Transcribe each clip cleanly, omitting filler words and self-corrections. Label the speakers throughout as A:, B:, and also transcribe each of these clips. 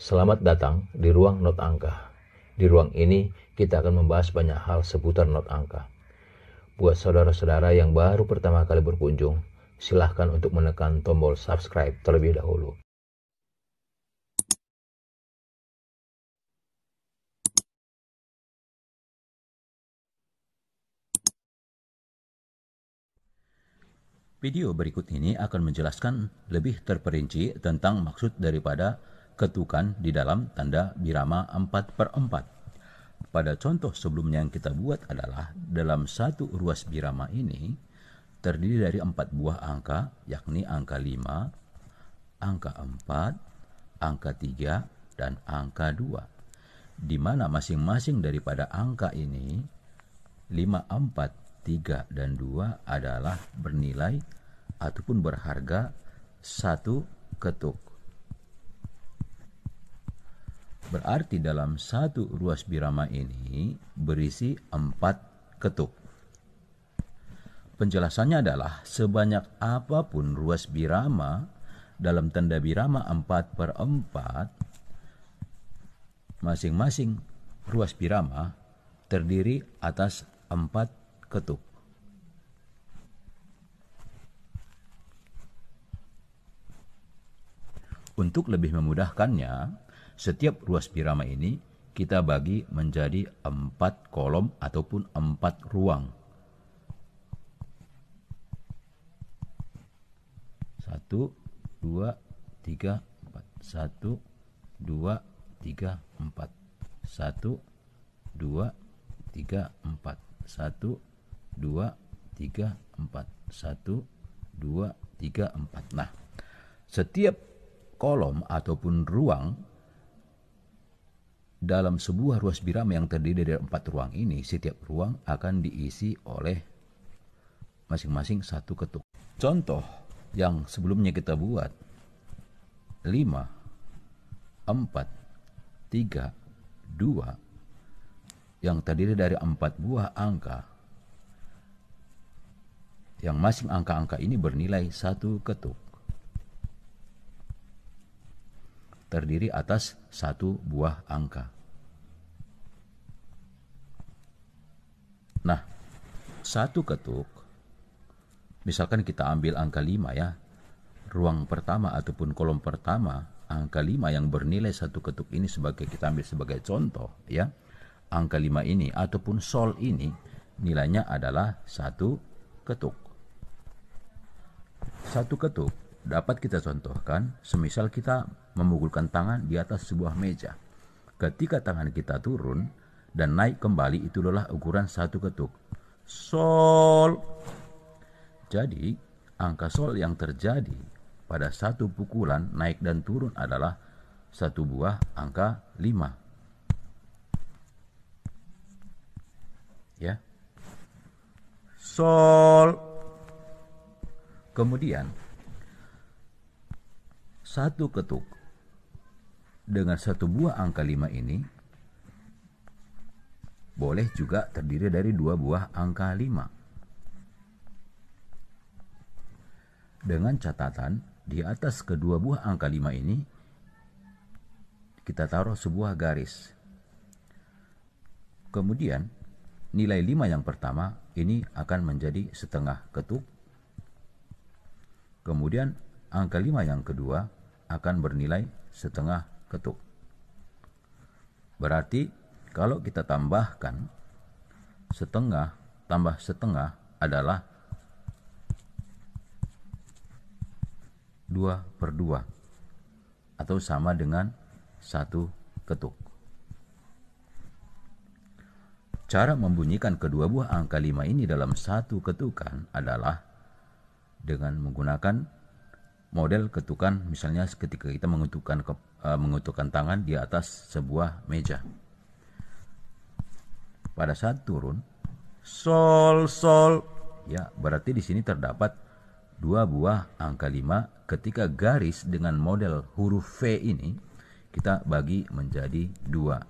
A: Selamat datang di ruang not angka. Di ruang ini kita akan membahas banyak hal seputar not angka. Buat saudara-saudara yang baru pertama kali berkunjung, silahkan untuk menekan tombol subscribe terlebih dahulu.
B: Video berikut ini akan menjelaskan lebih terperinci tentang maksud daripada ketukan di dalam tanda birama 4/4. Pada contoh sebelumnya yang kita buat adalah dalam satu ruas birama ini terdiri dari 4 buah angka, yakni angka 5, angka 4, angka 3, dan angka 2. Di mana masing-masing daripada angka ini 5, 4, 3, dan 2 adalah bernilai ataupun berharga 1 ketuk. Berarti dalam satu ruas birama ini berisi 4 ketuk. Penjelasannya adalah sebanyak apapun ruas birama dalam tanda birama 4/4, masing-masing ruas birama terdiri atas 4 ketuk. Untuk lebih memudahkannya, setiap ruas birama ini kita bagi menjadi 4 kolom ataupun 4 ruang. 1, 2, 3, 4. 1, 2, 3, 4. 1, 2, 3, 4. 1, 2, 3, 4. 1, 2, 3, 4. Nah, setiap kolom ataupun ruang dalam sebuah ruas birama yang terdiri dari 4 ruang ini, setiap ruang akan diisi oleh masing-masing 1 ketuk. Contoh yang sebelumnya kita buat, 5, 4, 3, 2, yang terdiri dari 4 buah angka, yang masing angka-angka ini bernilai 1 ketuk, terdiri atas 1 buah angka. Nah, 1 ketuk, misalkan kita ambil angka 5 ya, ruang pertama ataupun kolom pertama, angka 5 yang bernilai 1 ketuk ini kita ambil sebagai contoh ya. Angka 5 ini ataupun sol ini nilainya adalah 1 ketuk. 1 ketuk dapat kita contohkan semisal kita memukulkan tangan di atas sebuah meja. Ketika tangan kita turun dan naik kembali, itu adalah ukuran 1 ketuk. Sol. Jadi, angka sol yang terjadi pada 1 pukulan naik dan turun adalah 1 buah angka 5. Ya. Sol. Kemudian 1 ketuk dengan 1 buah angka 5 ini boleh juga terdiri dari 2 buah angka 5. Dengan catatan di atas kedua buah angka 5 ini kita taruh sebuah garis. Kemudian nilai 5 yang pertama ini akan menjadi setengah ketuk. Kemudian angka 5 yang kedua akan bernilai setengah ketuk. Berarti kalau kita tambahkan setengah tambah setengah adalah 2/2 atau sama dengan 1 ketuk. Cara membunyikan kedua buah angka 5 ini dalam 1 ketukan adalah dengan menggunakan model ketukan, misalnya ketika kita mengetukkan tangan di atas sebuah meja. Pada saat turun, sol sol, ya berarti di sini terdapat 2 buah angka 5. Ketika garis dengan model huruf V ini kita bagi menjadi 2.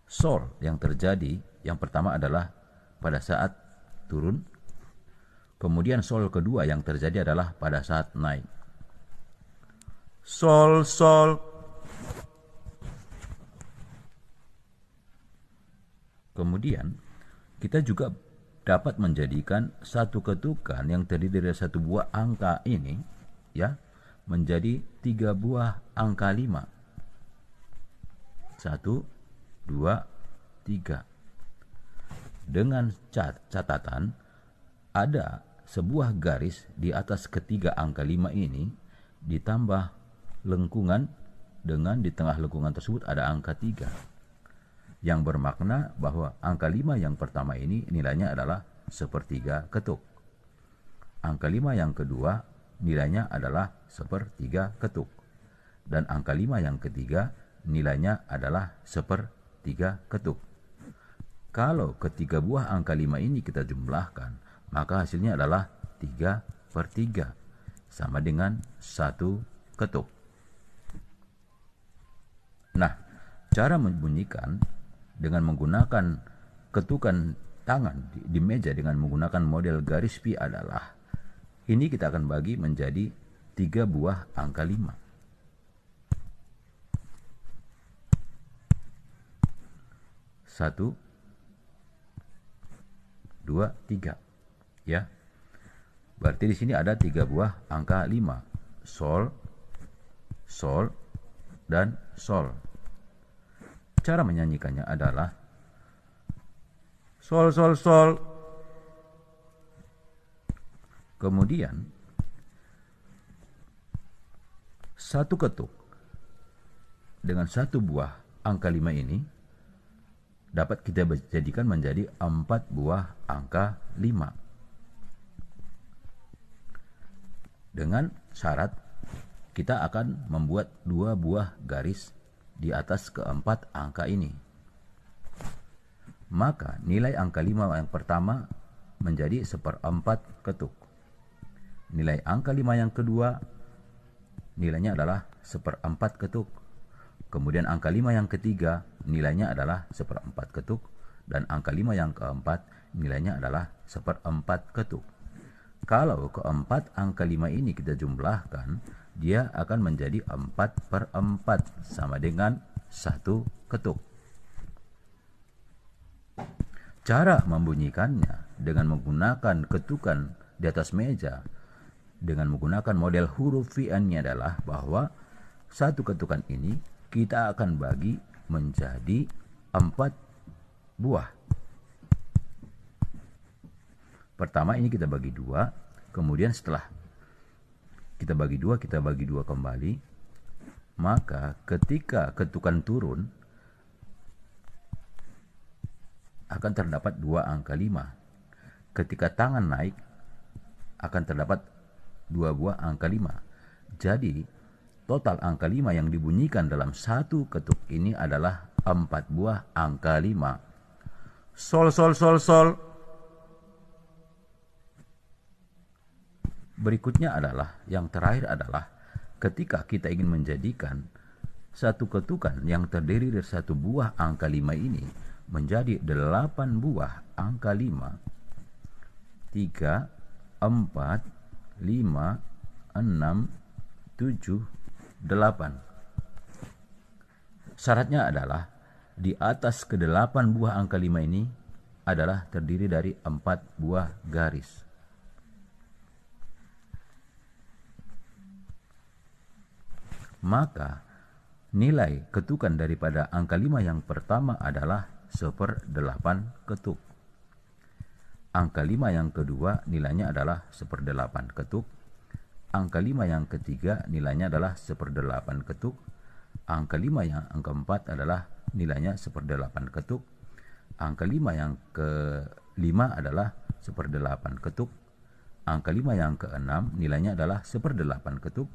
B: Sol yang terjadi yang pertama adalah pada saat turun. Kemudian sol kedua yang terjadi adalah pada saat naik. sol, sol. Kemudian kita juga dapat menjadikan satu ketukan yang terdiri dari satu buah angka ini ya menjadi 3 buah angka 5. 1, 2, 3. Dengan catatan ada sebuah garis di atas ketiga angka 5 ini ditambah lengkungan dengan di tengah lengkungan tersebut ada angka 3. Yang bermakna bahwa angka 5 yang pertama ini nilainya adalah 1/3 ketuk. Angka 5 yang kedua nilainya adalah 1/3 ketuk. Dan angka 5 yang ketiga nilainya adalah 1/3 ketuk. Kalau ketiga buah angka 5 ini kita jumlahkan, maka hasilnya adalah 3/3 sama dengan 1 ketuk. Nah, cara membunyikan dengan menggunakan ketukan tangan di meja dengan menggunakan model garis pi adalah ini kita akan bagi menjadi 3 buah angka 5. 1, 2, 3. Ya. Berarti di sini ada 3 buah angka 5. Sol, sol, dan sol. Cara menyanyikannya adalah sol, sol, sol. Kemudian satu ketuk dengan satu buah angka 5 ini dapat kita jadikan menjadi 4 buah angka 5. Dengan syarat kita akan membuat 2 buah garis di atas keempat angka ini. Maka nilai angka 5 yang pertama menjadi 1/4 ketuk. Nilai angka 5 yang kedua nilainya adalah 1/4 ketuk. Kemudian angka 5 yang ketiga nilainya adalah 1/4 ketuk. Dan angka 5 yang keempat nilainya adalah 1/4 ketuk. Kalau keempat angka 5 ini kita jumlahkan, dia akan menjadi 4/4 sama dengan 1 ketuk. Cara membunyikannya dengan menggunakan ketukan di atas meja dengan menggunakan model huruf VN-nya adalah bahwa satu ketukan ini kita akan bagi menjadi 4 buah. Pertama ini kita bagi 2, kemudian setelah kita bagi 2 kembali, maka ketika ketukan turun akan terdapat 2 angka 5. Ketika tangan naik akan terdapat 2 buah angka 5. Jadi total angka 5 yang dibunyikan dalam satu ketuk ini adalah 4 buah angka 5. Sol, sol, sol, sol. Berikutnya adalah, yang terakhir adalah ketika kita ingin menjadikan satu ketukan yang terdiri dari satu buah angka 5 ini menjadi 8 buah angka 5. 3, 4, 5, 6, 7, 8. Syaratnya adalah di atas ke-8 buah angka 5 ini adalah terdiri dari 4 buah garis. Maka nilai ketukan daripada angka 5 yang pertama adalah 1/8 ketuk. Angka 5 yang kedua nilainya adalah 1/8 ketuk. Angka 5 yang ketiga nilainya adalah 1/8 ketuk. Angka 5 yang keempat adalah nilainya 1/8 ketuk. Angka 5 yang kelima adalah 1/8 ketuk. Angka 5 yang keenam nilainya adalah 1/8 ketuk.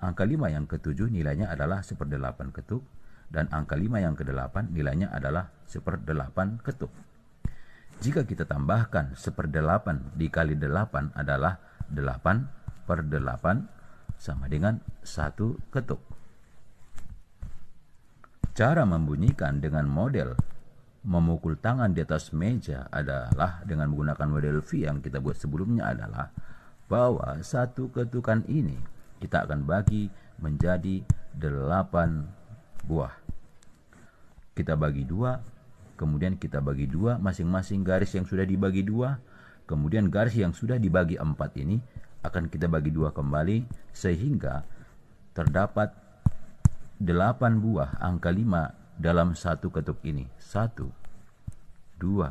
B: Angka 5 yang ketujuh nilainya adalah 1/8 ketuk. Dan angka 5 yang ke-8 nilainya adalah 1/8 ketuk. Jika kita tambahkan 1/8 dikali 8 adalah 8/8 sama dengan 1 ketuk. Cara membunyikan dengan model memukul tangan di atas meja adalah dengan menggunakan model V yang kita buat sebelumnya adalah bahwa satu ketukan ini kita akan bagi menjadi 8 buah. Kita bagi 2, kemudian kita bagi 2 masing-masing garis yang sudah dibagi 2, kemudian garis yang sudah dibagi 4 ini akan kita bagi 2 kembali sehingga terdapat 8 buah angka 5 dalam satu ketuk ini. 1, 2,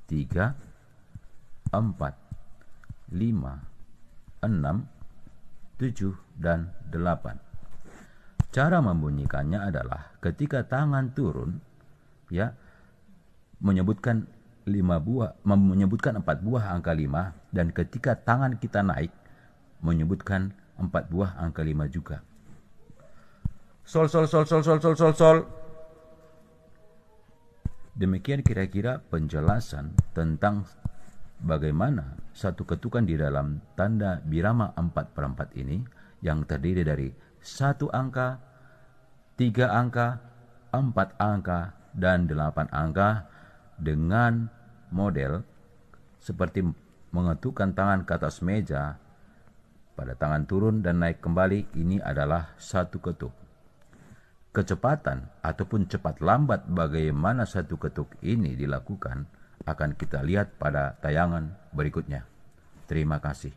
B: 3, 4, 5, 6, 7, dan 8. Cara membunyikannya adalah ketika tangan turun, ya, menyebutkan 4 buah angka 5, dan ketika tangan kita naik menyebutkan 4 buah angka 5 juga. Sol sol sol sol sol sol sol sol. Demikian kira-kira penjelasan tentang bagaimana satu ketukan di dalam tanda birama 4/4 ini yang terdiri dari 1 angka, 3 angka, 4 angka, dan 8 angka dengan model seperti mengetukkan tangan ke atas meja pada tangan turun dan naik kembali. Ini adalah satu ketuk. Kecepatan ataupun cepat lambat bagaimana satu ketuk ini dilakukan akan kita lihat pada tayangan berikutnya. Terima kasih.